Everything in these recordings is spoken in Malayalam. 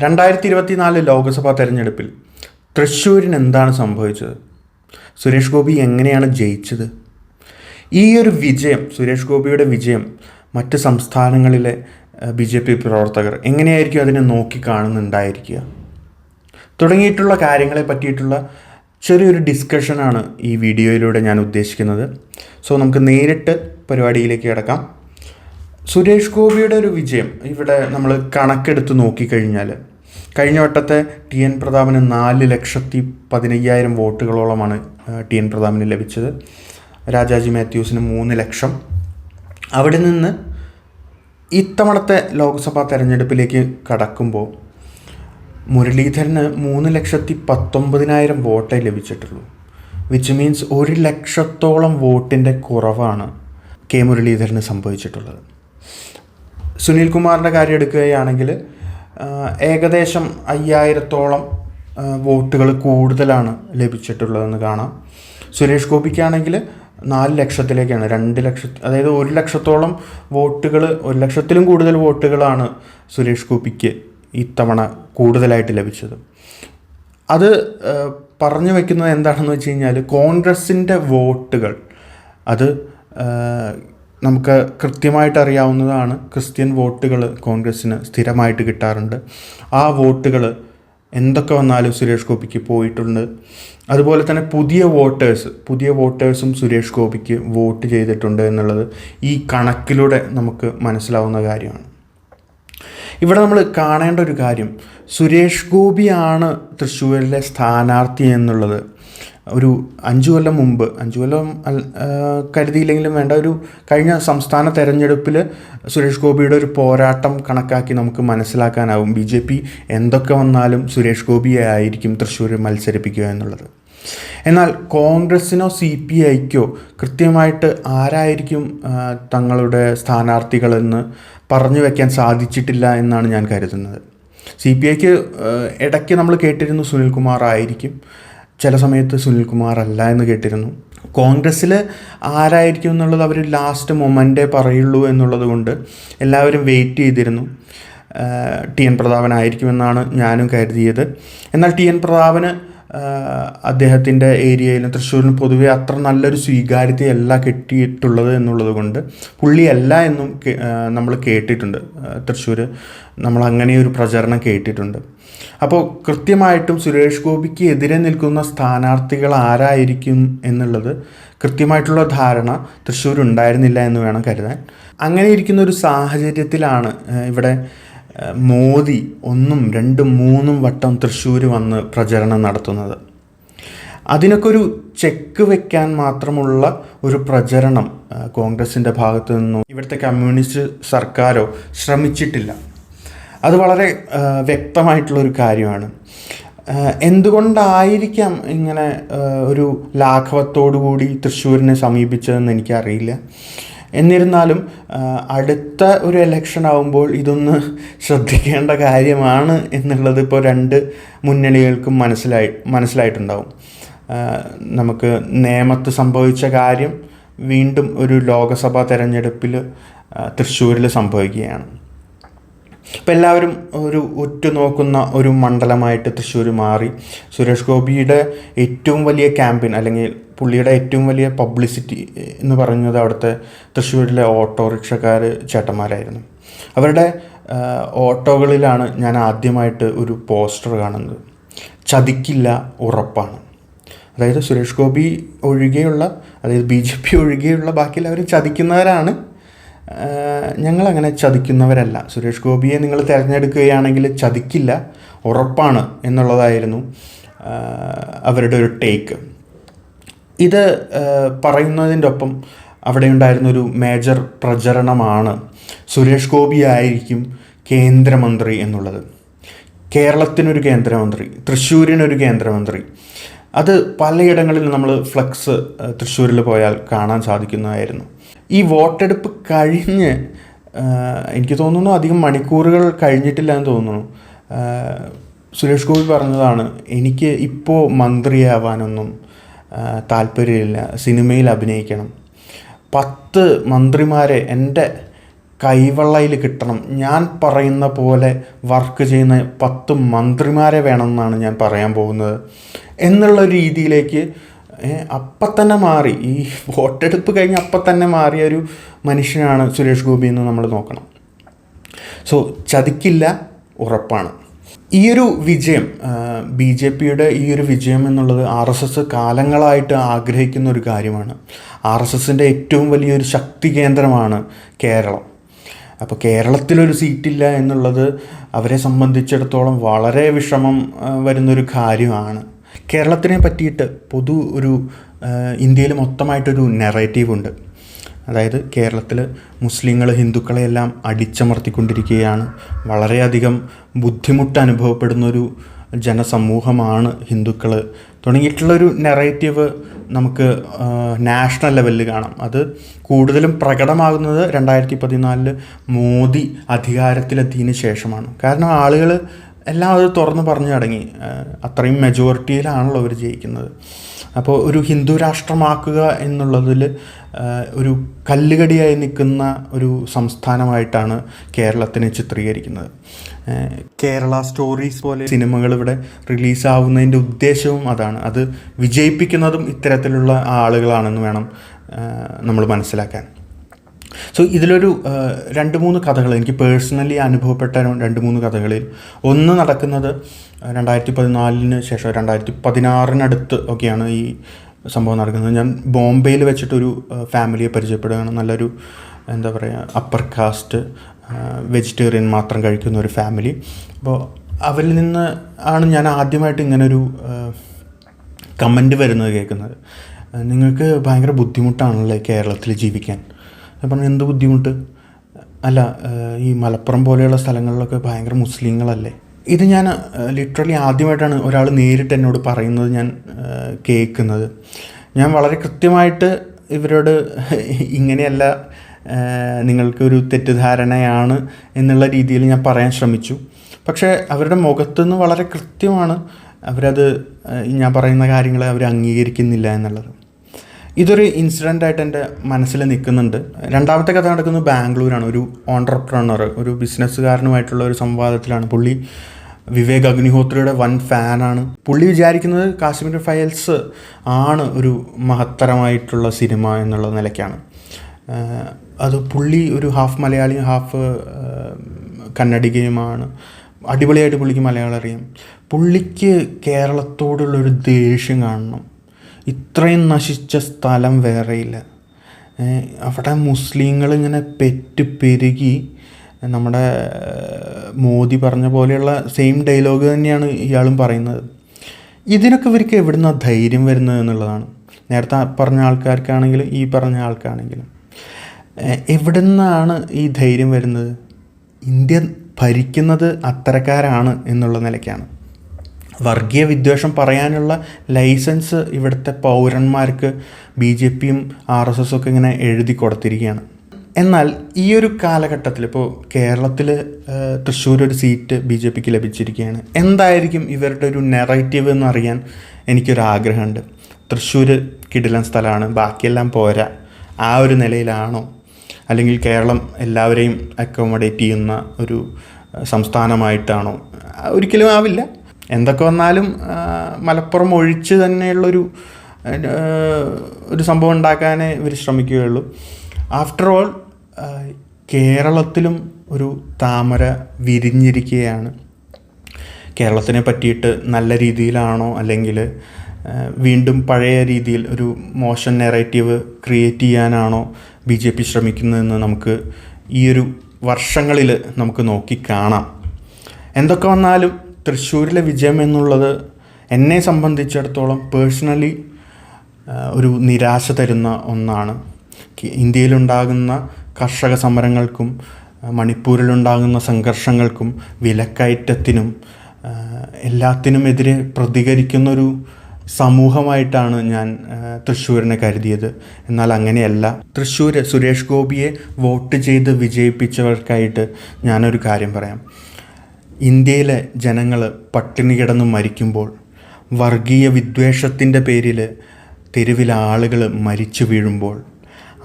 2024 ലോക്സഭാ തെരഞ്ഞെടുപ്പിൽ തൃശ്ശൂരിന് എന്താണ് സംഭവിച്ചത്? സുരേഷ് ഗോപി എങ്ങനെയാണ് ജയിച്ചത്? ഈ ഒരു വിജയം, സുരേഷ് ഗോപിയുടെ വിജയം മറ്റ് സംസ്ഥാനങ്ങളിലെ BJP പ്രവർത്തകർ എങ്ങനെയായിരിക്കും അതിനെ നോക്കിക്കാണുന്നുണ്ടായിരിക്കുക? തുടങ്ങിയിട്ടുള്ള കാര്യങ്ങളെ പറ്റിയിട്ടുള്ള ചെറിയൊരു ഡിസ്കഷനാണ് ഈ വീഡിയോയിലൂടെ ഞാൻ ഉദ്ദേശിക്കുന്നത്. സോ നമുക്ക് നേരിട്ട് പരിപാടിയിലേക്ക് കിടക്കാം. സുരേഷ് ഗോപിയുടെ ഒരു വിജയം ഇവിടെ നമ്മൾ കണക്കെടുത്ത് നോക്കിക്കഴിഞ്ഞാൽ കഴിഞ്ഞ വട്ടത്തെ TN പ്രതാപന് 4,15,000 വോട്ടുകളോളമാണ് TN പ്രതാപന് ലഭിച്ചത്. രാജാജി മാത്യൂസിന് 3 ലക്ഷം. അവിടെ നിന്ന് ഇത്തവണത്തെ ലോക്സഭാ തെരഞ്ഞെടുപ്പിലേക്ക് കടക്കുമ്പോൾ മുരളീധരന് 3,19,000 വോട്ടേ ലഭിച്ചിട്ടുള്ളൂ. വിച്ച് മീൻസ് 1 ലക്ഷത്തോളം വോട്ടിൻ്റെ കുറവാണ് കെ മുരളീധരന് സംഭവിച്ചിട്ടുള്ളത്. സുനിൽ കുമാറിൻ്റെ കാര്യം എടുക്കുകയാണെങ്കിൽ ഏകദേശം 5,000-ഓളം വോട്ടുകൾ കൂടുതലാണ് ലഭിച്ചിട്ടുള്ളതെന്ന് കാണാം. സുരേഷ് ഗോപിക്കാണെങ്കിൽ 4 ലക്ഷത്തിലേക്കാണ്, 2 ലക്ഷം, അതായത് 1 ലക്ഷത്തോളം വോട്ടുകൾ, 1 ലക്ഷത്തിലും കൂടുതൽ വോട്ടുകളാണ് സുരേഷ് ഗോപിക്ക് ഇത്തവണ കൂടുതലായിട്ട് ലഭിച്ചത്. അത് പറഞ്ഞു വയ്ക്കുന്നത് എന്താണെന്ന് വെച്ച് കഴിഞ്ഞാൽ കോൺഗ്രസിൻ്റെ വോട്ടുകൾ അത് നമുക്ക് കൃത്യമായിട്ട് അറിയാവുന്നതാണ്. ക്രിസ്ത്യൻ വോട്ടുകൾ കോൺഗ്രസ്സിന് സ്ഥിരമായിട്ട് കിട്ടാറുണ്ട്. ആ വോട്ടുകൾ എന്തൊക്കെ വന്നാലും സുരേഷ് ഗോപിക്ക് പോയിട്ടുണ്ട്. അതുപോലെ തന്നെ പുതിയ വോട്ടേഴ്സും സുരേഷ് ഗോപിക്ക് വോട്ട് ചെയ്തിട്ടുണ്ട് എന്നുള്ളത് ഈ കണക്കിലൂടെ നമുക്ക് മനസ്സിലാവുന്ന കാര്യമാണ്. ഇവിടെ നമ്മൾ കാണേണ്ട ഒരു കാര്യം, സുരേഷ് ഗോപിയാണ് തൃശ്ശൂരിലെ സ്ഥാനാർത്ഥി എന്നുള്ളത് ഒരു 5 കൊല്ലം മുമ്പ്, 5 കൊല്ലം കരുതിയില്ലെങ്കിലും വേണ്ട, ഒരു കഴിഞ്ഞ സംസ്ഥാന തെരഞ്ഞെടുപ്പിൽ സുരേഷ് ഗോപിയുടെ ഒരു പോരാട്ടം കണക്കാക്കി നമുക്ക് മനസ്സിലാക്കാനാവും BJP എന്തൊക്കെ വന്നാലും സുരേഷ് ഗോപിയെ ആയിരിക്കും തൃശ്ശൂർ മത്സരിപ്പിക്കുക എന്നുള്ളത്. എന്നാൽ കോൺഗ്രസ്സിനോ CPIക്കോ കൃത്യമായിട്ട് ആരായിരിക്കും തങ്ങളുടെ സ്ഥാനാർത്ഥികളെന്ന് പറഞ്ഞു വയ്ക്കാൻ സാധിച്ചിട്ടില്ല എന്നാണ് ഞാൻ കരുതുന്നത്. CPIക്ക് ഇടയ്ക്ക് നമ്മൾ കേട്ടിരുന്നു സുനിൽകുമാർ ആയിരിക്കും, ചില സമയത്ത് സുനിൽകുമാർ അല്ല എന്ന് കേട്ടിരുന്നു. കോൺഗ്രസ്സിൽ ആരായിരിക്കും എന്നുള്ളത് അവർ ലാസ്റ്റ് മൊമെൻ്റേ പറയുള്ളൂ എന്നുള്ളത് കൊണ്ട് എല്ലാവരും വെയിറ്റ് ചെയ്തിരുന്നു. TN പ്രതാപനായിരിക്കുമെന്നാണ് ഞാനും കരുതിയത്. എന്നാൽ TN പ്രതാപന് അദ്ദേഹത്തിൻ്റെ ഏരിയയിലും തൃശ്ശൂരിന് പൊതുവെ അത്ര നല്ലൊരു സ്വീകാര്യതയല്ല കിട്ടിയിട്ടുള്ളത് എന്നുള്ളത് കൊണ്ട് പുള്ളിയല്ല എന്നും നമ്മൾ കേട്ടിട്ടുണ്ട്. തൃശ്ശൂർ നമ്മൾ അങ്ങനെ ഒരു പ്രചരണം കേട്ടിട്ടുണ്ട്. അപ്പോൾ കൃത്യമായിട്ടും സുരേഷ് ഗോപിക്ക് എതിരെ നിൽക്കുന്ന സ്ഥാനാർത്ഥികൾ ആരായിരിക്കും എന്നുള്ളത് കൃത്യമായിട്ടുള്ള ധാരണ തൃശ്ശൂർ ഉണ്ടായിരുന്നില്ല എന്ന് വേണം കരുതാൻ. അങ്ങനെ ഇരിക്കുന്ന ഒരു സാഹചര്യത്തിലാണ് ഇവിടെ മോദി 1, 2, 3 വട്ടം തൃശ്ശൂർ വന്ന് പ്രചരണം നടത്തുന്നത്. അതിനൊക്കെ ഒരു ചെക്ക് വെക്കാൻ മാത്രമുള്ള ഒരു പ്രചരണം കോൺഗ്രസിൻ്റെ ഭാഗത്തു നിന്നും ഇവിടുത്തെ കമ്മ്യൂണിസ്റ്റ് സർക്കാരോ ശ്രമിച്ചിട്ടില്ല. അത് വളരെ വ്യക്തമായിട്ടുള്ളൊരു കാര്യമാണ്. എന്തുകൊണ്ടായിരിക്കാം ഇങ്ങനെ ഒരു ലാഘവത്തോടു കൂടി തൃശ്ശൂരിനെ സമീപിച്ചതെന്ന് എനിക്കറിയില്ല. എന്നിരുന്നാലും അടുത്ത ഒരു ഇലക്ഷൻ ആകുമ്പോൾ ഇതൊന്ന് ശ്രദ്ധിക്കേണ്ട കാര്യമാണ് എന്നുള്ളത് ഇപ്പോൾ 2 മുന്നണികൾക്കും മനസ്സിലായിട്ടുണ്ടാവും. നമുക്ക് നേമത്ത് സംഭവിച്ച കാര്യം വീണ്ടും ഒരു ലോക്സഭാ തെരഞ്ഞെടുപ്പിൽ തൃശ്ശൂരിൽ സംഭവിക്കുകയാണ്. ഇപ്പം എല്ലാവരും ഒരു ഉറ്റുനോക്കുന്ന ഒരു മണ്ഡലമായിട്ട് തൃശ്ശൂർ മാറി. സുരേഷ് ഗോപിയുടെ ഏറ്റവും വലിയ ക്യാമ്പയിൻ, അല്ലെങ്കിൽ പുള്ളിയുടെ ഏറ്റവും വലിയ പബ്ലിസിറ്റി എന്ന് പറയുന്നത് അവിടുത്തെ തൃശ്ശൂരിലെ ഓട്ടോറിക്ഷക്കാർ ചേട്ടന്മാരായിരുന്നു. അവരുടെ ഓട്ടോകളിലാണ് ഞാൻ ആദ്യമായിട്ട് ഒരു പോസ്റ്റർ കാണുന്നത്, ചതിക്കില്ല ഉറപ്പാണ്. അതായത് സുരേഷ് ഗോപി ഒഴികെയുള്ള, അതായത് BJP ഒഴികെയുള്ള ബാക്കി എല്ലാവരും ചതിക്കുന്നവരാണ്, ഞങ്ങളങ്ങനെ ചതിക്കുന്നവരല്ല. സുരേഷ് ഗോപിയെ നിങ്ങൾ തിരഞ്ഞെടുക്കുകയാണെങ്കിൽ ചതിക്കില്ല ഉറപ്പാണ് എന്നുള്ളതായിരുന്നു അവരുടെ ഒരു ടേക്ക്. ഇത് പറയുന്നതിൻ്റെ ഒപ്പം അവിടെ ഉണ്ടായിരുന്നൊരു മേജർ പ്രചരണമാണ് സുരേഷ് ഗോപി ആയിരിക്കും കേന്ദ്രമന്ത്രി എന്നുള്ളത്. കേരളത്തിനൊരു കേന്ദ്രമന്ത്രി, തൃശ്ശൂരിനൊരു കേന്ദ്രമന്ത്രി. അത് പലയിടങ്ങളിൽ നമ്മൾ ഫ്ലക്സ് തൃശ്ശൂരിൽ പോയാൽ കാണാൻ സാധിക്കുന്നതായിരുന്നു. ഈ വോട്ടെടുപ്പ് കഴിഞ്ഞ് എനിക്ക് തോന്നുന്നു അധികം മണിക്കൂറുകൾ കഴിഞ്ഞിട്ടില്ല എന്ന് തോന്നുന്നു, സുരേഷ് ഗോപി പറഞ്ഞതാണ്, എനിക്ക് ഇപ്പോൾ മന്ത്രിയാവാനൊന്നും താല്പര്യമില്ല, സിനിമയിൽ അഭിനയിക്കണം. 10 മന്ത്രിമാരെ എൻ്റെ കൈവെള്ളയിൽ കിട്ടണം, ഞാൻ പറയുന്ന പോലെ വർക്ക് ചെയ്യുന്ന 10 മന്ത്രിമാരെ വേണമെന്നാണ് ഞാൻ പറയാൻ പോകുന്നത് എന്നുള്ള രീതിയിലേക്ക് അപ്പം തന്നെ മാറി. ഈ വോട്ടെടുപ്പ് കഴിഞ്ഞ് അപ്പം തന്നെ മാറിയ ഒരു മനുഷ്യനാണ് സുരേഷ് ഗോപി എന്ന് നമ്മൾ നോക്കണം. സോ ചതിക്കില്ല, ഉറപ്പാണ്. ഈ ഒരു വിജയം, ബി ജെ പിയുടെ ഈ ഒരു വിജയം എന്നുള്ളത് RSS കാലങ്ങളായിട്ട് ആഗ്രഹിക്കുന്ന ഒരു കാര്യമാണ്. RSSൻ്റെ ഏറ്റവും വലിയൊരു ശക്തി കേന്ദ്രമാണ് കേരളം. അപ്പോൾ കേരളത്തിലൊരു സീറ്റില്ല എന്നുള്ളത് അവരെ സംബന്ധിച്ചിടത്തോളം വളരെ വിഷമം വരുന്നൊരു കാര്യമാണ്. കേരളത്തിനെ പറ്റിയിട്ട് ഇന്ത്യയിൽ മൊത്തമായിട്ടൊരു നെറേറ്റീവ് ഉണ്ട്. അതായത് കേരളത്തിൽ മുസ്ലിങ്ങൾ ഹിന്ദുക്കളെയെല്ലാം അടിച്ചമർത്തിക്കൊണ്ടിരിക്കുകയാണ്, വളരെയധികം ബുദ്ധിമുട്ട് അനുഭവപ്പെടുന്നൊരു ജനസമൂഹമാണ് ഹിന്ദുക്കൾ തുടങ്ങിയിട്ടുള്ളൊരു നെറേറ്റീവ് നമുക്ക് നാഷണൽ ലെവലിൽ കാണാം. അത് കൂടുതലും പ്രകടമാകുന്നത് 2014 മോദി അധികാരത്തിലെത്തിയതിന് ശേഷമാണ്. കാരണം ആളുകൾ എല്ലാം അത് തുറന്ന് പറഞ്ഞു തുടങ്ങി. അത്രയും മെജോറിറ്റിയിലാണല്ലോ അവർ ജയിക്കുന്നത്. അപ്പോൾ ഒരു ഹിന്ദു രാഷ്ട്രമാക്കുക എന്നുള്ളതിൽ ഒരു കല്ലുകടിയായി നിൽക്കുന്ന ഒരു സംസ്ഥാനമായിട്ടാണ് കേരളത്തിനെ ചിത്രീകരിക്കുന്നത്. കേരള സ്റ്റോറീസ് പോലെ സിനിമകൾ ഇവിടെ റിലീസാവുന്നതിൻ്റെ ഉദ്ദേശവും അതാണ്. അത് വിജയിപ്പിക്കുന്നതും ഇത്തരത്തിലുള്ള ആളുകളാണെന്ന് വേണം നമ്മൾ മനസ്സിലാക്കാൻ. സോ ഇതിലൊരു 2-3 കഥകൾ എനിക്ക് പേഴ്സണലി അനുഭവപ്പെട്ട 2-3 കഥകളിൽ ഒന്ന് നടക്കുന്നത് 2014 ശേഷം 2016 ഒക്കെയാണ് ഈ സംഭവം നടക്കുന്നത്. ഞാൻ ബോംബെയിൽ വെച്ചിട്ടൊരു ഫാമിലിയെ പരിചയപ്പെടുകയാണ്. നല്ലൊരു എന്താ പറയുക, അപ്പർ കാസ്റ്റ് വെജിറ്റേറിയൻ മാത്രം കഴിക്കുന്ന ഒരു ഫാമിലി. അപ്പോൾ അവരിൽ നിന്ന് ആണ് ഞാൻ ആദ്യമായിട്ട് ഇങ്ങനൊരു കമൻറ്റ് വരുന്നത് കേൾക്കുന്നത്. നിങ്ങൾക്ക് ഭയങ്കര ബുദ്ധിമുട്ടാണല്ലേ കേരളത്തിൽ ജീവിക്കാൻ. അപ്പം എന്ത് ബുദ്ധിമുട്ട്? അല്ല, ഈ മലപ്പുറം പോലെയുള്ള സ്ഥലങ്ങളിലൊക്കെ ഭയങ്കര മുസ്ലിങ്ങളല്ലേ. ഇത് ഞാൻ ലിറ്ററലി ആദ്യമായിട്ടാണ് ഒരാൾ നേരിട്ട് എന്നോട് പറയുന്നത് ഞാൻ കേൾക്കുന്നത്. ഞാൻ വളരെ കൃത്യമായിട്ട് ഇവരോട് ഇങ്ങനെയല്ല, നിങ്ങൾക്കൊരു തെറ്റിദ്ധാരണയാണ് എന്നുള്ള രീതിയിൽ ഞാൻ പറയാൻ ശ്രമിച്ചു. പക്ഷേ അവരുടെ മുഖത്തുനിന്ന് വളരെ കൃത്യമാണ് അവരത് ഞാൻ പറയുന്ന കാര്യങ്ങളെ അവർ അംഗീകരിക്കുന്നില്ല എന്നുള്ളത്. ഇതൊരു ഇൻസിഡൻ്റായിട്ട് എൻ്റെ മനസ്സിൽ നിൽക്കുന്നുണ്ട്. രണ്ടാമത്തെ കഥ നടക്കുന്നത് ബാംഗ്ലൂരാണ്. ഒരു ഓൺട്രപ്രണർ, ഒരു ബിസിനസ്സുകാരനുമായിട്ടുള്ള ഒരു സംവാദത്തിലാണ്. പുള്ളി വിവേക് അഗ്നിഹോത്രിയുടെ വൻ ഫാനാണ്. പുള്ളി വിചാരിക്കുന്നത് കാശ്മീർ ഫയൽസ് ആണ് ഒരു മഹത്തരമായിട്ടുള്ള സിനിമ എന്നുള്ള നിലയ്ക്കാണ്. അത് പുള്ളി ഒരു ഹാഫ് മലയാളിയും ഹാഫ് കന്നഡികയുമാണ്. അടിപൊളിയായിട്ട് പുള്ളിക്ക് മലയാളം അറിയാം. പുള്ളിക്ക് കേരളത്തോടുള്ളൊരു ദേഷ്യം കാണണം. ഇത്രയും നശിച്ച സ്ഥലം വേറെയില്ല. അവിടെ മുസ്ലിങ്ങൾ ഇങ്ങനെ പെരുകി, നമ്മുടെ മോദി പറഞ്ഞ പോലെയുള്ള സെയിം ഡയലോഗ് തന്നെയാണ് ഇയാളും പറയുന്നത്. ഇതിനൊക്കെ ഇവർക്ക് എവിടുന്ന ധൈര്യം വരുന്നത് എന്നുള്ളതാണ്. നേരത്തെ പറഞ്ഞ ആൾക്കാർക്കാണെങ്കിലും ഈ പറഞ്ഞ ആൾക്കാണെങ്കിലും എവിടുന്നാണ് ഈ ധൈര്യം വരുന്നത്? ഇന്ത്യ ഭരിക്കുന്നത് അത്തരക്കാരാണ് എന്നുള്ള നിലയ്ക്കാണ്. വർഗീയ വിദ്വേഷം പറയാനുള്ള ലൈസൻസ് ഇവിടുത്തെ പൗരന്മാർക്ക് BJPയും RSSും ഒക്കെ ഇങ്ങനെ എഴുതി കൊടുത്തിരിക്കുകയാണ്. എന്നാൽ ഈ ഒരു കാലഘട്ടത്തിൽ ഇപ്പോൾ കേരളത്തിൽ തൃശ്ശൂർ ഒരു സീറ്റ് BJPക്ക് ലഭിച്ചിരിക്കുകയാണ്. എന്തായിരിക്കും ഇവരുടെ ഒരു നെറേറ്റീവ് എന്നറിയാൻ എനിക്കൊരാഗ്രഹമുണ്ട്. തൃശ്ശൂർ കിടിലൻ സ്ഥലമാണ്, ബാക്കിയെല്ലാം പോരാ, ആ ഒരു നിലയിലാണോ? അല്ലെങ്കിൽ കേരളം എല്ലാവരെയും അക്കോമഡേറ്റ് ചെയ്യുന്ന ഒരു സംസ്ഥാനമായിട്ടാണോ? ഒരിക്കലും ആവില്ല. എന്തൊക്കെ വന്നാലും മലപ്പുറം ഒഴിച്ച് തന്നെയുള്ളൊരു സംഭവം ഉണ്ടാക്കാനേ ഇവർ ശ്രമിക്കുകയുള്ളൂ. ആഫ്റ്റർ ഓൾ കേരളത്തിലും ഒരു താമര വിരിഞ്ഞിരിക്കുകയാണ്. കേരളത്തിനെ പറ്റിയിട്ട് നല്ല രീതിയിലാണോ അല്ലെങ്കിൽ വീണ്ടും പഴയ രീതിയിൽ ഒരു മോശം നെറേറ്റീവ് ക്രിയേറ്റ് ചെയ്യാനാണോ BJP ശ്രമിക്കുന്നതെന്ന് നമുക്ക് ഈ ഒരു വർഷങ്ങളിൽ നമുക്ക് നോക്കി കാണാം. എന്തൊക്കെ വന്നാലും തൃശ്ശൂരിലെ വിജയം എന്നുള്ളത് എന്നെ സംബന്ധിച്ചിടത്തോളം പേഴ്സണലി ഒരു നിരാശ തരുന്ന ഒന്നാണ്. ഇന്ത്യയിലുണ്ടാകുന്ന കർഷക സമരങ്ങൾക്കും മണിപ്പൂരിലുണ്ടാകുന്ന സംഘർഷങ്ങൾക്കും വിലക്കയറ്റത്തിനും എല്ലാത്തിനുമെതിരെ പ്രതികരിക്കുന്നൊരു സമൂഹമായിട്ടാണ് ഞാൻ തൃശ്ശൂരിനെ കരുതിയത്. എന്നാൽ അങ്ങനെയല്ല. തൃശ്ശൂർ സുരേഷ് ഗോപിയെ വോട്ട് ചെയ്ത് വിജയിപ്പിച്ചവർക്കായിട്ട് ഞാനൊരു കാര്യം പറയാം. ഇന്ത്യയിലെ ജനങ്ങൾ പട്ടിണി കിടന്ന് മരിക്കുമ്പോൾ, വർഗീയ വിദ്വേഷത്തിൻ്റെ പേരിൽ തെരുവിലെ ആളുകൾ മരിച്ചു വീഴുമ്പോൾ,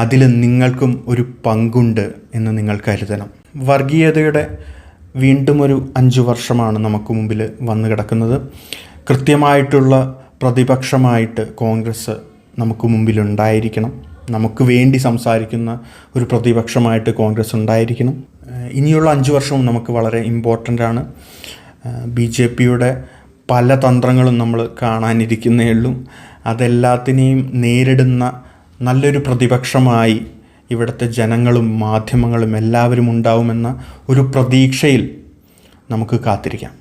അതിൽ നിങ്ങൾക്കും ഒരു പങ്കുണ്ട് എന്ന് നിങ്ങൾ കരുതണം. വർഗീയതയുടെ വീണ്ടും ഒരു 5 വർഷമാണ് നമുക്ക് മുമ്പിൽ വന്നു കിടക്കുന്നത്. കൃത്യമായിട്ടുള്ള പ്രതിപക്ഷമായിട്ട് കോൺഗ്രസ് നമുക്ക് മുമ്പിലുണ്ടായിരിക്കണം. നമുക്ക് വേണ്ടി സംസാരിക്കുന്ന ഒരു പ്രതിപക്ഷമായിട്ട് കോൺഗ്രസ് ഉണ്ടായിരിക്കണം. ഇനിയുള്ള 5 വർഷവും നമുക്ക് വളരെ ഇമ്പോർട്ടൻ്റ് ആണ്. BJPയുടെ പല തന്ത്രങ്ങളും നമ്മൾ കാണാനിരിക്കുന്നേ ഉള്ളൂ. അതെല്ലാത്തിനെയും നേരിടുന്ന നല്ലൊരു പ്രതിപക്ഷമായി ഇവിടുത്തെ ജനങ്ങളും മാധ്യമങ്ങളും എല്ലാവരും ഉണ്ടാവുമെന്ന ഒരു പ്രതീക്ഷയിൽ നമുക്ക് കാത്തിരിക്കാം.